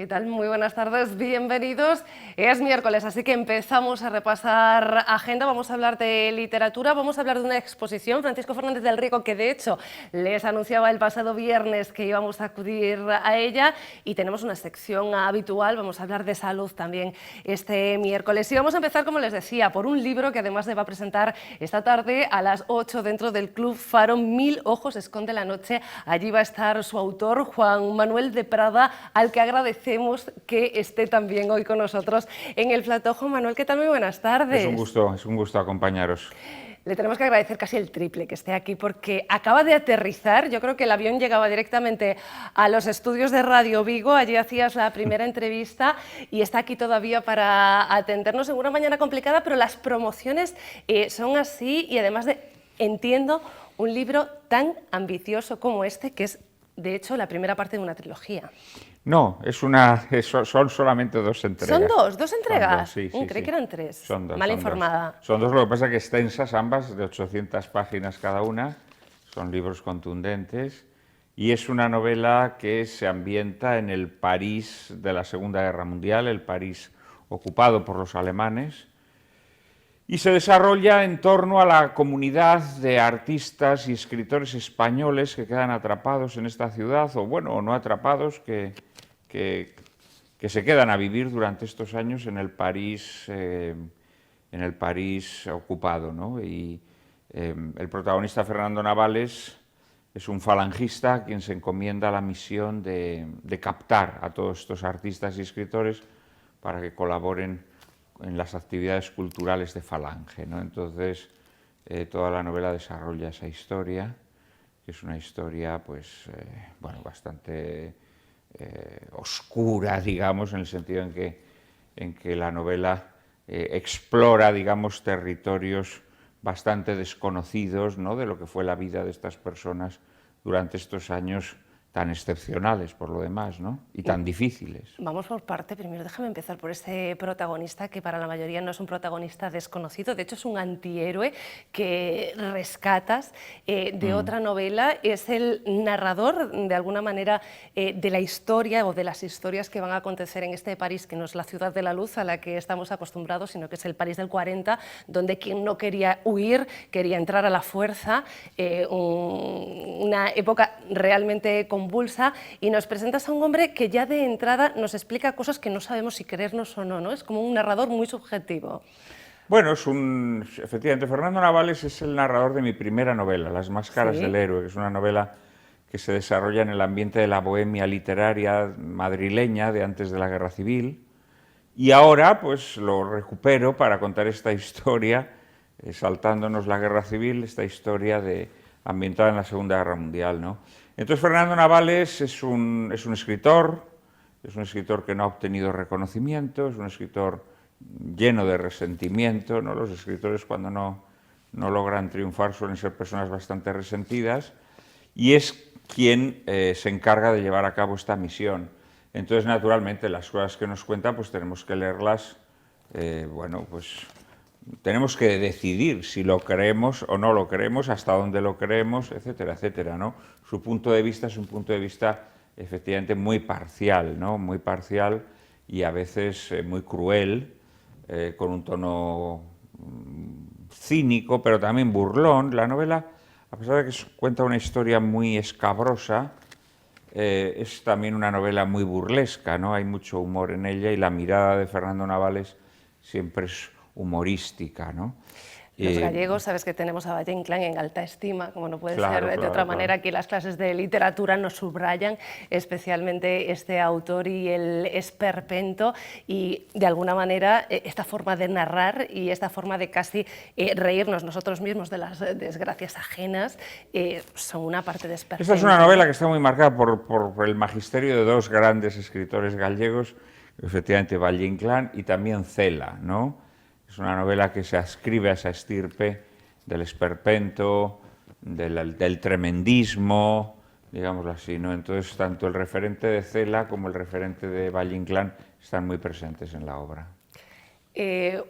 ¿Qué tal? Muy buenas tardes, bienvenidos. Es miércoles, así que empezamos a repasar agenda. Vamos a hablar de literatura, vamos a hablar de una exposición. Francisco Fernández del Riego, que de hecho les anunciaba el pasado viernes que íbamos a acudir a ella, y tenemos una sección habitual, vamos a hablar de salud también este miércoles. Y vamos a empezar, como les decía, por un libro que además se va a presentar esta tarde a las 8 dentro del Club Faro. 1000 ojos esconde la noche. Allí va a estar su autor, Juan Manuel de Prada, al que agradecemos que esté también hoy con nosotros en el plató. Juan Manuel, ¿qué tal? Muy buenas tardes. Es un gusto acompañaros. Le tenemos que agradecer casi el triple que esté aquí, porque acaba de aterrizar. Yo creo que el avión llegaba directamente a los estudios de Radio Vigo, allí hacías la primera entrevista y está aquí todavía para atendernos en una mañana complicada, pero las promociones son así, y además de, entiendo, un libro tan ambicioso como este, que es de hecho la primera parte de una trilogía. No, son solamente 2 entregas. ¿Son dos entregas? Son 2, sí, Creí que eran 3. Son 2. Mal informada. Son 2, lo que pasa es que extensas ambas, de 800 páginas cada una. Son libros contundentes. Y es una novela que se ambienta en el París de la Segunda Guerra Mundial, el París ocupado por los alemanes. Y se desarrolla en torno a la comunidad de artistas y escritores españoles que quedan atrapados en esta ciudad, o bueno, o no atrapados, que se quedan a vivir durante estos años en el París ocupado, ¿no? Y el protagonista, Fernando Navales, es un falangista a quien se encomienda la misión de captar a todos estos artistas y escritores para que colaboren en las actividades culturales de Falange, ¿no? Entonces, toda la novela desarrolla esa historia, que es una historia, pues, bueno, bastante oscura, digamos, en el sentido en que la novela explora, digamos, territorios bastante desconocidos, ¿no?, de lo que fue la vida de estas personas durante estos años tan excepcionales, por lo demás, ¿no?, y tan difíciles. Vamos por parte. Primero déjame empezar por este protagonista, que para la mayoría no es un protagonista desconocido, de hecho es un antihéroe que rescatas de otra novela. Es el narrador, de alguna manera, de la historia o de las historias que van a acontecer en este París, que no es la ciudad de la luz a la que estamos acostumbrados, sino que es el París del 40, donde quien no quería huir, quería entrar a la fuerza, una época realmente convulsa, y nos presentas a un hombre que ya de entrada nos explica cosas que no sabemos si creernos o no, ¿no? Es como un narrador muy subjetivo. Bueno, efectivamente, Fernando Navales es el narrador de mi primera novela, Las máscaras del héroe, que es una novela que se desarrolla en el ambiente de la bohemia literaria madrileña de antes de la Guerra Civil, y ahora pues lo recupero para contar esta historia, saltándonos la Guerra Civil, esta historia ambientada en la Segunda Guerra Mundial, ¿no? Entonces, Fernando Navales es un escritor que no ha obtenido reconocimiento, es un escritor lleno de resentimiento, ¿no? Los escritores, cuando no logran triunfar, suelen ser personas bastante resentidas, y es quien se encarga de llevar a cabo esta misión. Entonces, naturalmente, las cosas que nos cuenta, pues tenemos que leerlas, bueno, pues tenemos que decidir si lo creemos o no lo creemos, hasta dónde lo creemos, etcétera, etcétera, ¿no? Su punto de vista es un punto de vista efectivamente muy parcial, ¿no? Muy parcial y a veces muy cruel, con un tono cínico, pero también burlón. La novela, a pesar de que cuenta una historia muy escabrosa, es también una novela muy burlesca, ¿no? Hay mucho humor en ella, y la mirada de Fernando Navales siempre es humorística, ¿no? Los gallegos, sabes que tenemos a Valle Inclán en alta estima, como no puede ser de otra manera. Aquí las clases de literatura nos subrayan especialmente este autor y el esperpento, y de alguna manera esta forma de narrar y esta forma de casi reírnos nosotros mismos de las desgracias ajenas son una parte de esperpento. Esta es una novela que está muy marcada por el magisterio de 2 grandes escritores gallegos, efectivamente Valle Inclán y también Cela, ¿no? Es una novela que se adscribe a esa estirpe del esperpento, del tremendismo, digámoslo así, ¿no? Entonces, tanto el referente de Cela como el referente de Valle Inclán están muy presentes en la obra.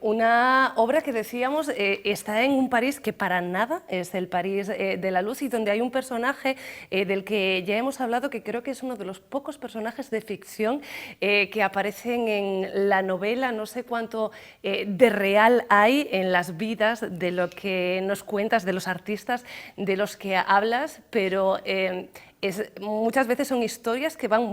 Una obra que decíamos está en un París que para nada es el París de la luz y donde hay un personaje del que ya hemos hablado, que creo que es uno de los pocos personajes de ficción que aparecen en la novela. No sé cuánto de real hay en las vidas de lo que nos cuentas, de los artistas de los que hablas, pero muchas veces son historias que van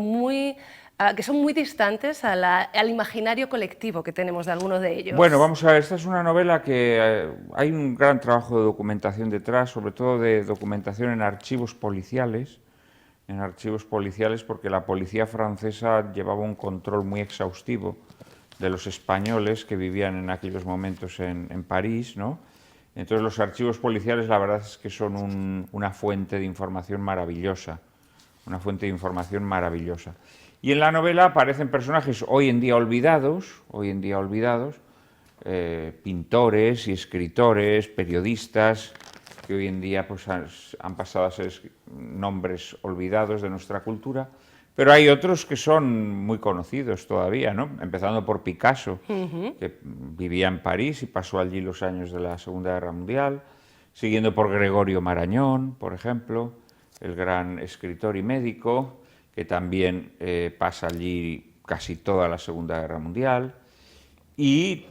que son muy distantes al imaginario colectivo que tenemos de algunos de ellos. Bueno, vamos a ver, esta es una novela que hay un gran trabajo de documentación detrás, sobre todo de documentación en archivos policiales, porque la policía francesa llevaba un control muy exhaustivo de los españoles que vivían en aquellos momentos en París, ¿no? Entonces los archivos policiales la verdad es que son una fuente de información maravillosa, Y en la novela aparecen personajes hoy en día olvidados, pintores y escritores, periodistas, que hoy en día pues, han pasado a ser nombres olvidados de nuestra cultura, pero hay otros que son muy conocidos todavía, ¿no? Empezando por Picasso, que vivía en París y pasó allí los años de la Segunda Guerra Mundial, siguiendo por Gregorio Marañón, por ejemplo, el gran escritor y médico, que también pasa allí casi toda la Segunda Guerra Mundial. Y,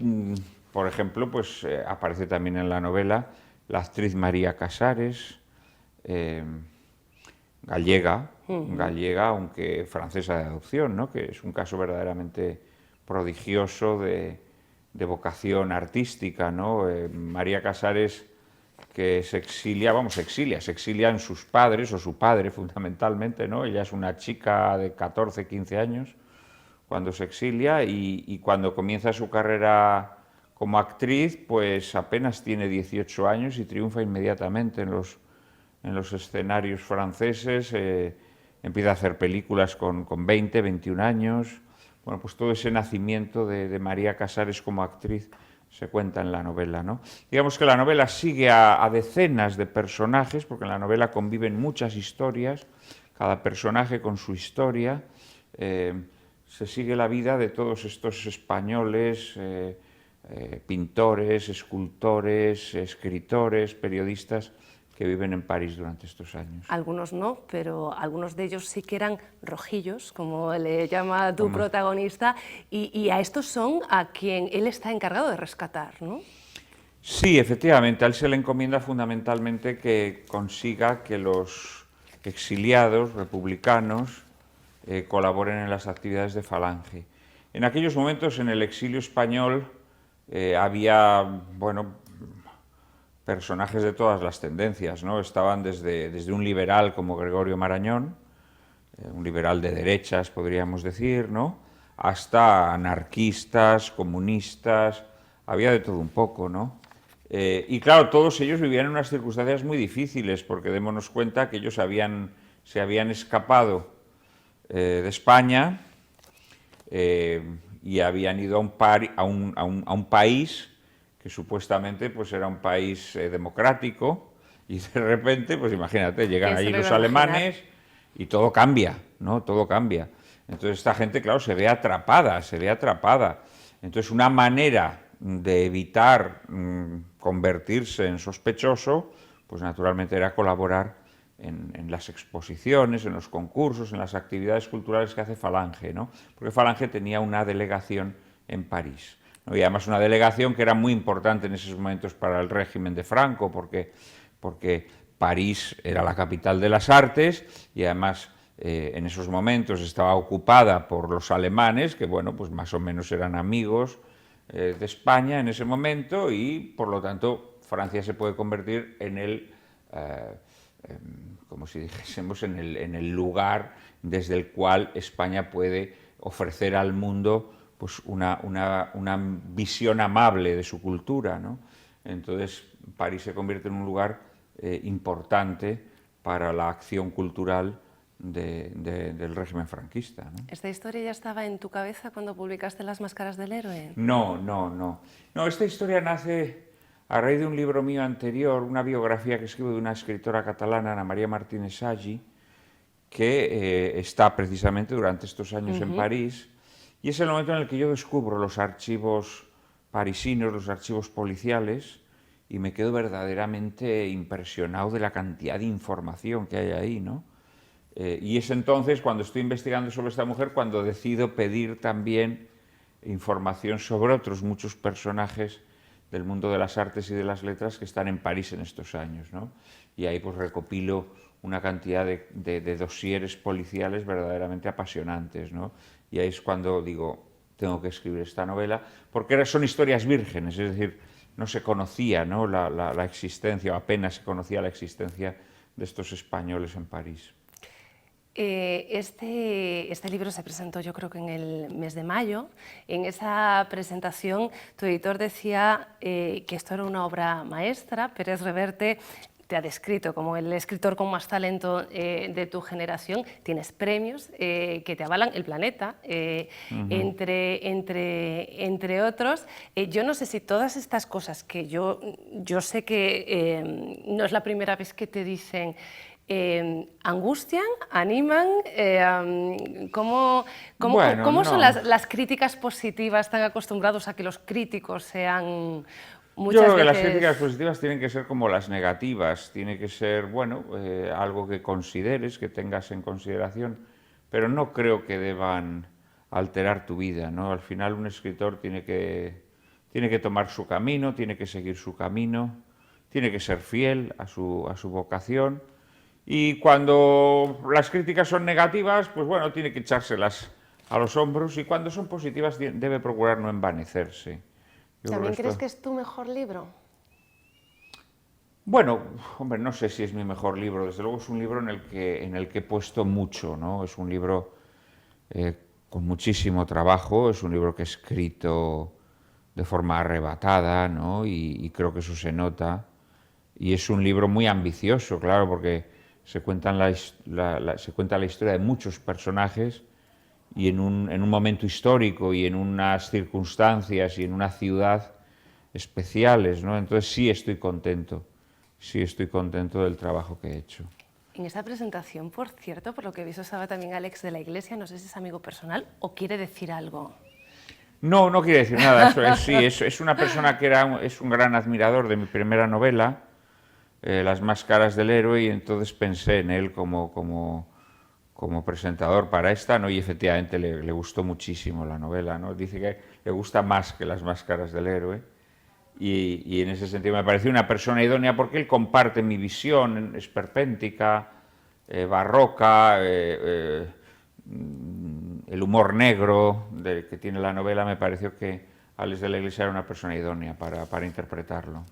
por ejemplo, pues aparece también en la novela la actriz María Casares, gallega, aunque francesa de adopción, ¿no? Que es un caso verdaderamente prodigioso de vocación artística, ¿no? María Casares, que se exilia en sus padres, o su padre fundamentalmente, ¿no? Ella es una chica de 14, 15 años cuando se exilia y cuando comienza su carrera como actriz, pues apenas tiene 18 años y triunfa inmediatamente en los escenarios franceses, empieza a hacer películas con 20, 21 años. Bueno, pues todo ese nacimiento de María Casares como actriz se cuenta en la novela, ¿no? Digamos que la novela sigue a decenas de personajes, porque en la novela conviven muchas historias, cada personaje con su historia. Se sigue la vida de todos estos españoles, pintores, escultores, escritores, periodistas que viven en París durante estos años. Algunos no, pero algunos de ellos sí que eran rojillos, como le llama tu protagonista, y a estos son a quien él está encargado de rescatar, ¿no? Sí, efectivamente, a él se le encomienda fundamentalmente que consiga que los exiliados republicanos colaboren en las actividades de Falange. En aquellos momentos, en el exilio español, había, bueno, personajes de todas las tendencias, ¿no? Estaban desde un liberal como Gregorio Marañón, un liberal de derechas, podríamos decir, ¿no? Hasta anarquistas, comunistas, había de todo un poco, ¿no? Y claro, todos ellos vivían en unas circunstancias muy difíciles, porque démonos cuenta que ellos se habían escapado de España y habían ido a un país que supuestamente pues, era un país democrático, y de repente, pues imagínate, llegan allí los alemanes y todo cambia, ¿no? Todo cambia. Entonces esta gente, claro, se ve atrapada. Entonces una manera de evitar convertirse en sospechoso, pues naturalmente era colaborar en las exposiciones, en los concursos, en las actividades culturales que hace Falange, ¿no? Porque Falange tenía una delegación en París, ¿no? Y además una delegación que era muy importante en esos momentos para el régimen de Franco, porque París era la capital de las artes y además en esos momentos estaba ocupada por los alemanes, que bueno, pues más o menos eran amigos de España en ese momento, y por lo tanto Francia se puede convertir en el, como si dijésemos, en el lugar desde el cual España puede ofrecer al mundo pues una visión amable de su cultura, ¿no? Entonces París se convierte en un lugar importante para la acción cultural del régimen franquista, ¿no? ¿Esta historia ya estaba en tu cabeza cuando publicaste Las máscaras del héroe? No, esta historia nace a raíz de un libro mío anterior, una biografía que escribo de una escritora catalana, Ana María Martínez Sagi, que está precisamente durante estos años en París, y es el momento en el que yo descubro los archivos parisinos, los archivos policiales, y me quedo verdaderamente impresionado de la cantidad de información que hay ahí, ¿no? Y es entonces, cuando estoy investigando sobre esta mujer, cuando decido pedir también información sobre otros muchos personajes del mundo de las artes y de las letras que están en París en estos años, ¿no? Y ahí pues recopilo una cantidad de dosieres policiales verdaderamente apasionantes, ¿no? Y ahí es cuando digo, tengo que escribir esta novela, porque son historias vírgenes, es decir, no se conocía, ¿no?, la existencia, o apenas se conocía la existencia de estos españoles en París. Este libro se presentó, yo creo que en el mes de mayo. En esa presentación tu editor decía que esto era una obra maestra. Pérez Reverte te ha descrito como el escritor con más talento de tu generación. Tienes premios que te avalan, El Planeta, entre otros. Yo no sé si todas estas cosas que yo sé que no es la primera vez que te dicen, ¿angustian? ¿Animan? ¿Cómo son las críticas positivas, tan acostumbrados a que los críticos sean muchas veces? Yo creo que veces... las críticas positivas tienen que ser como las negativas, tiene que ser, bueno, algo que consideres, que tengas en consideración, pero no creo que deban alterar tu vida, ¿no? Al final un escritor tiene que tomar su camino, tiene que seguir su camino, tiene que ser fiel a su vocación. Y cuando las críticas son negativas, pues bueno, tiene que echárselas a los hombros, y cuando son positivas debe procurar no envanecerse. ¿También crees que es tu mejor libro? Bueno, hombre, no sé si es mi mejor libro, desde luego es un libro en el que he puesto mucho, ¿no? Es un libro con muchísimo trabajo, es un libro que he escrito de forma arrebatada, ¿no? Y creo que eso se nota, y es un libro muy ambicioso, claro, porque se cuenta la historia de muchos personajes, y en un momento histórico y en unas circunstancias y en una ciudad especiales, ¿no? Entonces sí estoy contento del trabajo que he hecho. En esta presentación, por cierto, por lo que he visto, estaba también Alex de la Iglesia. No sé si es amigo personal o quiere decir algo. No, no quiere decir nada. Es una persona que es un gran admirador de mi primera novela, Las máscaras del héroe, y entonces pensé en él como presentador para esta, ¿no? Y efectivamente le gustó muchísimo la novela, ¿no? Dice que le gusta más que Las máscaras del héroe, y en ese sentido me pareció una persona idónea porque él comparte mi visión esperpéntica, barroca, el humor negro que tiene la novela. Me pareció que Alex de la Iglesia era una persona idónea para interpretarlo.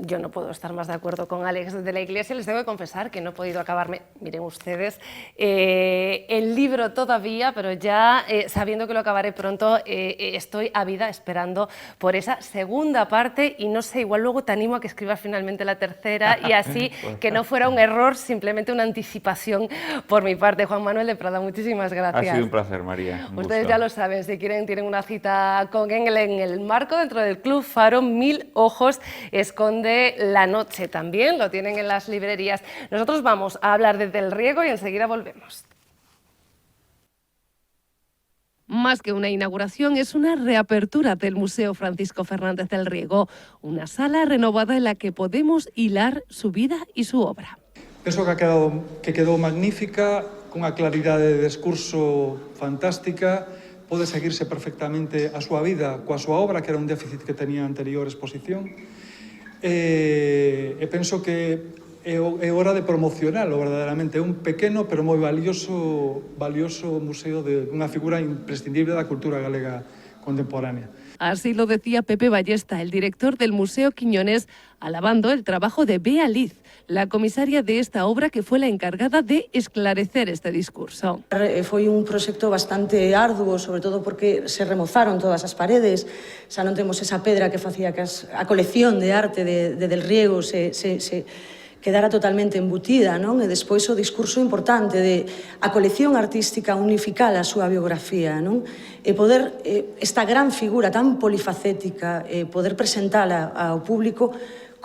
Yo no puedo estar más de acuerdo con Alex de la Iglesia. Les tengo que confesar que no he podido acabarme, miren ustedes, el libro todavía, pero ya sabiendo que lo acabaré pronto, estoy ávida esperando por esa segunda parte, y no sé, igual luego te animo a que escribas finalmente la tercera, y así que no fuera un error, simplemente una anticipación por mi parte. Juan Manuel de Prada, muchísimas gracias. Ha sido un placer, María. Ustedes ya lo saben, si quieren, tienen una cita con Engel en el marco dentro del Club Faro. 1000 ojos esconde la noche, también lo tienen en las librerías. Nosotros vamos a hablar de Del Riego y enseguida volvemos. Más que una inauguración, es una reapertura del Museo Francisco Fernández del Riego, una sala renovada en la que podemos hilar su vida y su obra. Penso que quedou magnífica, cunha claridade de discurso fantástica, pode seguirse perfectamente a súa vida coa súa obra, que era un déficit que tenía a anterior exposición. E penso que é hora de promocionalo verdadeiramente. É un pequeno pero moi valioso museo de unha figura imprescindible da cultura galega contemporánea. Así lo decía Pepe Ballesta, el director del Museo Quiñones, alabando el trabajo de Bea Liz, la comisaria de esta obra, que fue la encargada de esclarecer este discurso. Foi un proxecto bastante arduo, sobre todo porque se remozaron todas as paredes, xa non temos esa pedra que facía que a colección de arte de Del Riego se quedara totalmente embutida, non? E despois o discurso importante de a colección artística unificar a súa biografía, non? E poder, esta gran figura tan polifacética, poder presentala ao público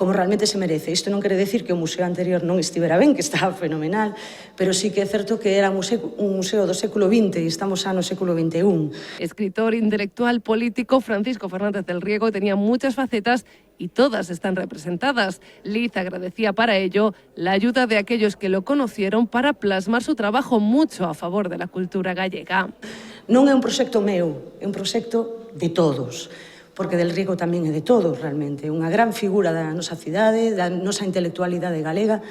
como realmente se merece. Isto non quere decir que o museo anterior non estivera ben, que estaba fenomenal, pero sí que é certo que era un museo do século XX e estamos xa no século XXI. Escritor, intelectual, político, Francisco Fernández del Riego tenía muchas facetas y todas están representadas. Liz agradecía para ello la ayuda de aquellos que lo conocieron para plasmar su trabajo mucho a favor de la cultura gallega. Non é un proxecto meu, é un proxecto de todos, porque Del Riego tamén é de todos, realmente. Unha gran figura da nosa cidade, da nosa intelectualidade galega.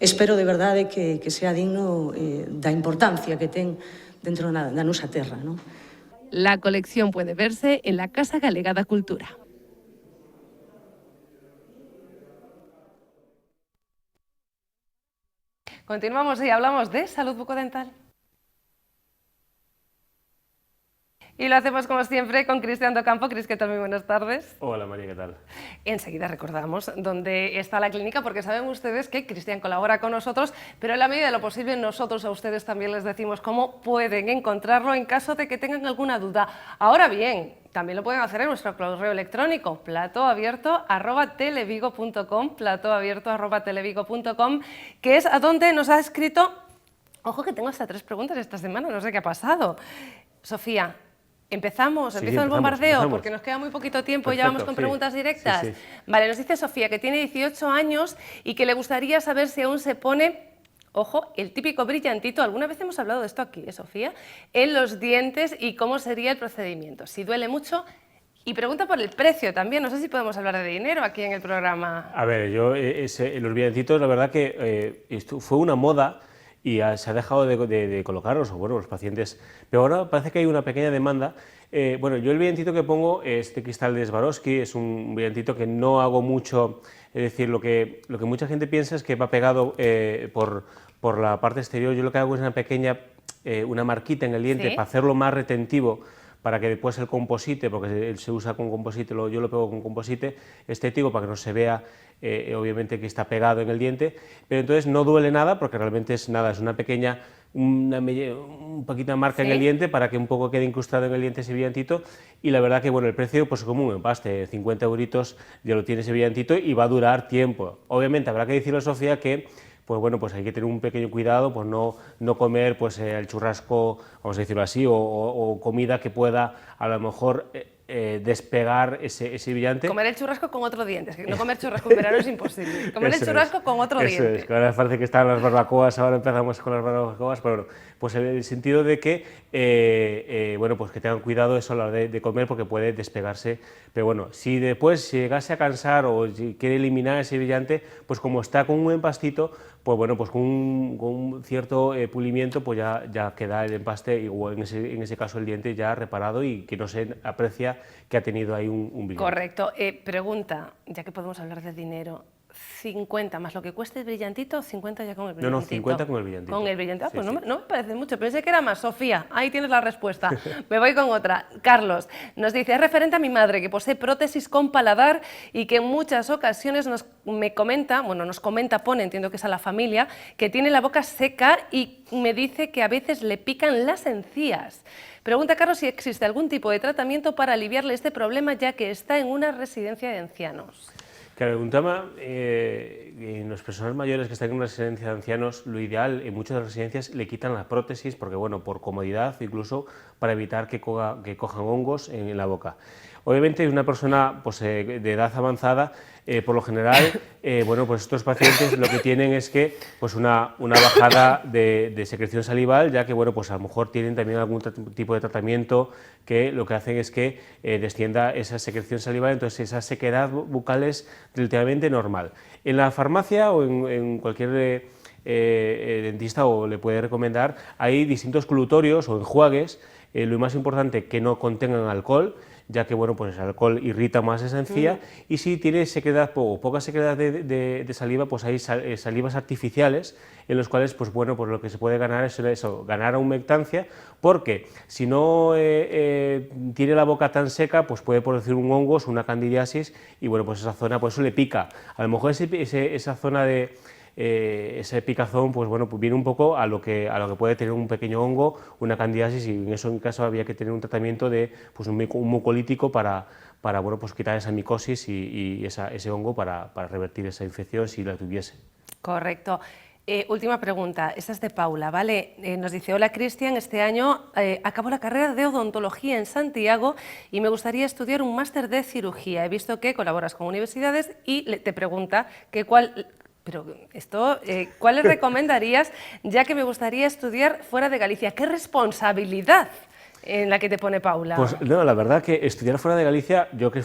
Espero de verdade que sea digno da importancia que ten dentro da nosa terra, non? La colección puede verse en la Casa Galega da Cultura. Continuamos y hablamos de salud bucodental. Y lo hacemos como siempre con Cristian Docampo. Cris, ¿qué tal? Muy buenas tardes. Hola María, ¿qué tal? Enseguida recordamos dónde está la clínica, porque saben ustedes que Cristian colabora con nosotros, pero en la medida de lo posible nosotros a ustedes también les decimos cómo pueden encontrarlo en caso de que tengan alguna duda. Ahora bien, también lo pueden hacer en nuestro correo electrónico, platoabierto@televigo.com, platoabierto@televigo.com, que es a donde nos ha escrito... Ojo que tengo hasta 3 preguntas esta semana, no sé qué ha pasado. Sofía, empezamos, empieza el bombardeo, porque nos queda muy poquito tiempo y ya vamos con preguntas directas. Sí. Vale, nos dice Sofía que tiene 18 años y que le gustaría saber si aún se pone, ojo, el típico brillantito, alguna vez hemos hablado de esto aquí, Sofía, en los dientes y cómo sería el procedimiento, si duele mucho. Y pregunta por el precio también, no sé si podemos hablar de dinero aquí en el programa. A ver, los brillantitos, la verdad que esto fue una moda y se ha dejado de colocarlos, o bueno, los pacientes, pero ahora parece que hay una pequeña demanda. Bueno, yo el brillantito que pongo es de cristal de Swarovski, es un brillantito que no hago mucho, es decir, lo que mucha gente piensa es que va pegado por la parte exterior. Yo lo que hago es una pequeña, una marquita en el diente, ¿Sí? para hacerlo más retentivo, para que después el composite, porque se usa con composite, yo lo pego con composite estético para que no se vea obviamente que está pegado en el diente, pero entonces no duele nada porque realmente es nada, es una pequeña, un poquito de marca en el diente para que un poco quede incrustado en el diente ese brillantito, y la verdad que bueno, el precio pues como un empaste, 50 euritos ya lo tiene ese brillantito y va a durar tiempo. Obviamente habrá que decirle a Sofía que pues bueno, pues hay que tener un pequeño cuidado, pues no comer pues el churrasco, vamos a decirlo así, o comida que pueda a lo mejor despegar ese brillante. Comer el churrasco con otro diente, es que no comer churrasco en verano es imposible. Comer el churrasco con otro diente. Eso es, que ahora parece que están las barbacoas, ahora empezamos con las barbacoas, pero pues en el sentido de que, bueno, pues que tengan cuidado eso a la hora de comer porque puede despegarse, pero bueno, si después si llegase a cansar o si quiere eliminar ese brillante, pues como está con un empastito, pues bueno, pues con un cierto pulimiento, pues ya queda el empaste, igual en ese caso el diente ya reparado y que no se aprecia que ha tenido ahí un brillante. Correcto. Pregunta, ya que podemos hablar de dinero, 50 más lo que cueste el brillantito, 50 ya con el brillantito. No, 50 con el brillantito. Con el brillantito, Sí, pues sí. No me parece mucho, pensé que era más. Sofía, ahí tienes la respuesta. Me voy con otra. Carlos nos dice, es referente a mi madre que posee prótesis con paladar y que en muchas ocasiones nos comenta, pone, entiendo que es a la familia, que tiene la boca seca y me dice que a veces le pican las encías. Pregunta Carlos si existe algún tipo de tratamiento para aliviarle este problema ya que está en una residencia de ancianos. Claro, un tema, en las personas mayores que están en una residencia de ancianos, lo ideal en muchas residencias le quitan la prótesis porque, bueno, por comodidad, incluso para evitar que cojan hongos en la boca. Obviamente, una persona pues, de edad avanzada, por lo general, bueno, pues estos pacientes lo que tienen es que pues una bajada de secreción salival, ya que bueno, pues a lo mejor tienen también algún tipo de tratamiento que lo que hacen es que descienda esa secreción salival, entonces esa sequedad bucal es relativamente normal. En la farmacia o en cualquier dentista o le puede recomendar, hay distintos colutorios o enjuagues, lo más importante que no contengan alcohol, ya que bueno, pues el alcohol irrita más esa encía, y si tiene sequedad o poca sequedad de saliva, pues hay salivas artificiales en los cuales pues bueno, pues lo que se puede ganar es eso, ganar humectancia, porque si no tiene la boca tan seca, pues puede producir un hongos, una candidiasis, y bueno, pues esa zona, pues eso le pica. A lo mejor esa zona ese picazón, pues bueno, pues viene un poco a lo que puede tener un pequeño hongo, una candidiasis, y en eso en caso había que tener un tratamiento de pues, un mucolítico para bueno, pues quitar esa micosis y ese hongo para revertir esa infección si la tuviese. Correcto. Última pregunta, esta es de Paula, ¿vale? Nos dice, hola Cristian, este año acabo la carrera de odontología en Santiago y me gustaría estudiar un máster de cirugía. He visto que colaboras con universidades y te pregunta que cuál... Pero esto, ¿cuáles recomendarías, ya que me gustaría estudiar fuera de Galicia? ¡Qué responsabilidad en la que te pone Paula! Pues no, la verdad que estudiar fuera de Galicia, yo que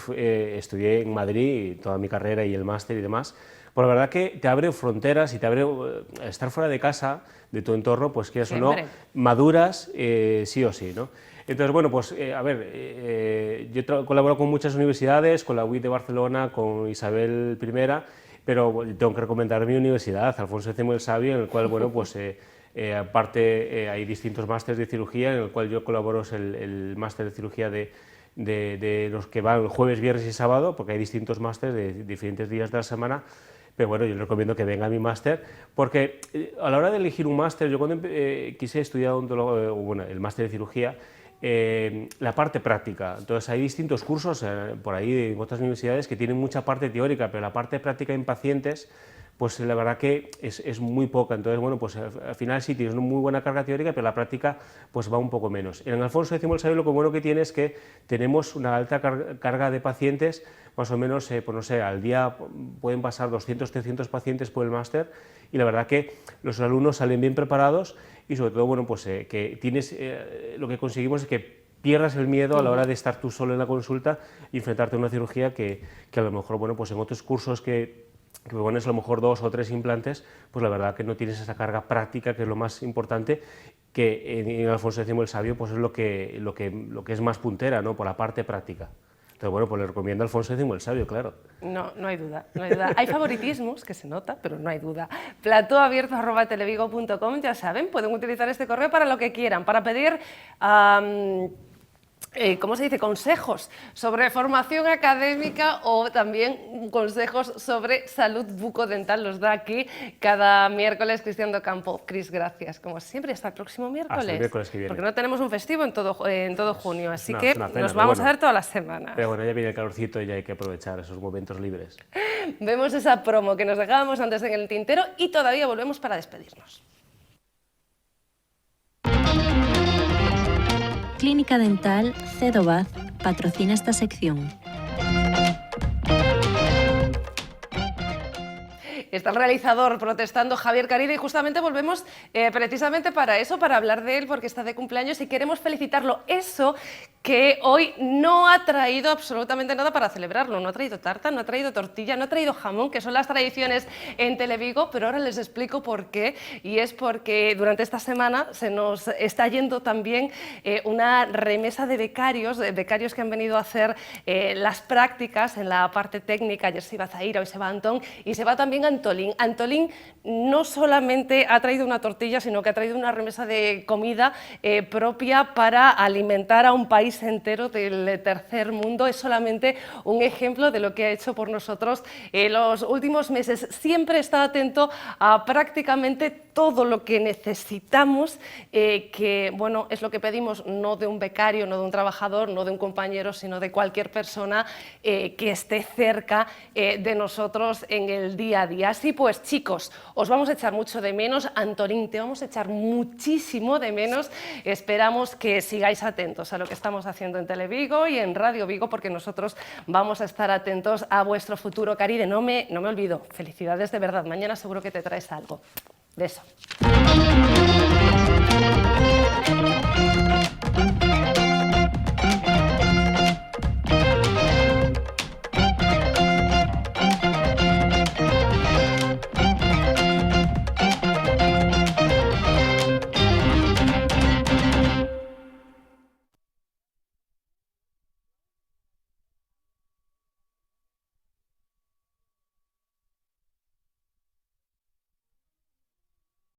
estudié en Madrid toda mi carrera y el máster y demás, pues la verdad que te abre fronteras y te abre estar fuera de casa, de tu entorno, pues quieras o no, maduras sí o sí, ¿no? Entonces, bueno, pues a ver, yo colaboro con muchas universidades, con la UIT de Barcelona, con Isabel I, pero tengo que recomendar mi universidad, Alfonso X el Sabio, en el cual, bueno, pues aparte hay distintos másteres de cirugía, en el cual yo colaboro, es el máster de cirugía de los que van jueves, viernes y sábado, porque hay distintos másteres de diferentes días de la semana. Pero bueno, yo les recomiendo que venga a mi máster, porque a la hora de elegir un máster, yo cuando quise estudiar bueno, el máster de cirugía, la parte práctica. Entonces hay distintos cursos por ahí en otras universidades que tienen mucha parte teórica, pero la parte práctica en pacientes, pues la verdad que es muy poca. Entonces, bueno, pues al final sí tienes una muy buena carga teórica, pero la práctica pues va un poco menos. En Alfonso X el Sabio lo que bueno que tiene es que tenemos una alta carga de pacientes, más o menos, pues no sé, al día pueden pasar 200, 300 pacientes por el máster, y la verdad que los alumnos salen bien preparados y sobre todo, bueno, pues que tienes, lo que conseguimos es que pierdas el miedo a la hora de estar tú solo en la consulta y enfrentarte a una cirugía que a lo mejor, bueno, pues en otros cursos que pones a lo mejor 2 o 3 implantes, pues la verdad que no tienes esa carga práctica, que es lo más importante, que en Alfonso X el Sabio pues es lo que es más puntera, ¿no? Por la parte práctica. Entonces, bueno, pues le recomiendo a Alfonso X el Sabio, claro. No, no hay duda, no hay duda. Hay favoritismos, que se nota, pero no hay duda. Platoabierto@televigo.com, ya saben, pueden utilizar este correo para lo que quieran, para pedir... ¿cómo se dice? Consejos sobre formación académica o también consejos sobre salud bucodental. Los da aquí cada miércoles Cristian Docampo. Cris, gracias. Como siempre, hasta el próximo miércoles. Hasta el miércoles que viene. Porque no tenemos un festivo en todo junio, así una que pena, nos vamos a ver toda la semana. Pero bueno, ya viene el calorcito y ya hay que aprovechar esos momentos libres. Vemos esa promo que nos dejábamos antes en el tintero y todavía volvemos para despedirnos. Clínica Dental Cedobaz patrocina esta sección. Está el realizador protestando, Javier Caride, y justamente volvemos precisamente para eso, para hablar de él, porque está de cumpleaños y queremos felicitarlo. Eso que hoy no ha traído absolutamente nada para celebrarlo. No ha traído tarta, no ha traído tortilla, no ha traído jamón, que son las tradiciones en Televigo, pero ahora les explico por qué. Y es porque durante esta semana se nos está yendo también una remesa de becarios que han venido a hacer las prácticas en la parte técnica. Ayer se iba Zaira, hoy se va Antón y se va también Antolín. Antolín no solamente ha traído una tortilla, sino que ha traído una remesa de comida propia para alimentar a un país entero del tercer mundo. Es solamente un ejemplo de lo que ha hecho por nosotros en los últimos meses. Siempre está atento a prácticamente todo lo que necesitamos, que bueno, es lo que pedimos, no de un becario, no de un trabajador, no de un compañero, sino de cualquier persona que esté cerca de nosotros en el día a día. Así pues, chicos, os vamos a echar mucho de menos. Antolín, te vamos a echar muchísimo de menos. Esperamos que sigáis atentos a lo que estamos haciendo en Televigo y en Radio Vigo, porque nosotros vamos a estar atentos a vuestro futuro. Caride, no me olvido, felicidades de verdad. Mañana seguro que te traes algo. Beso.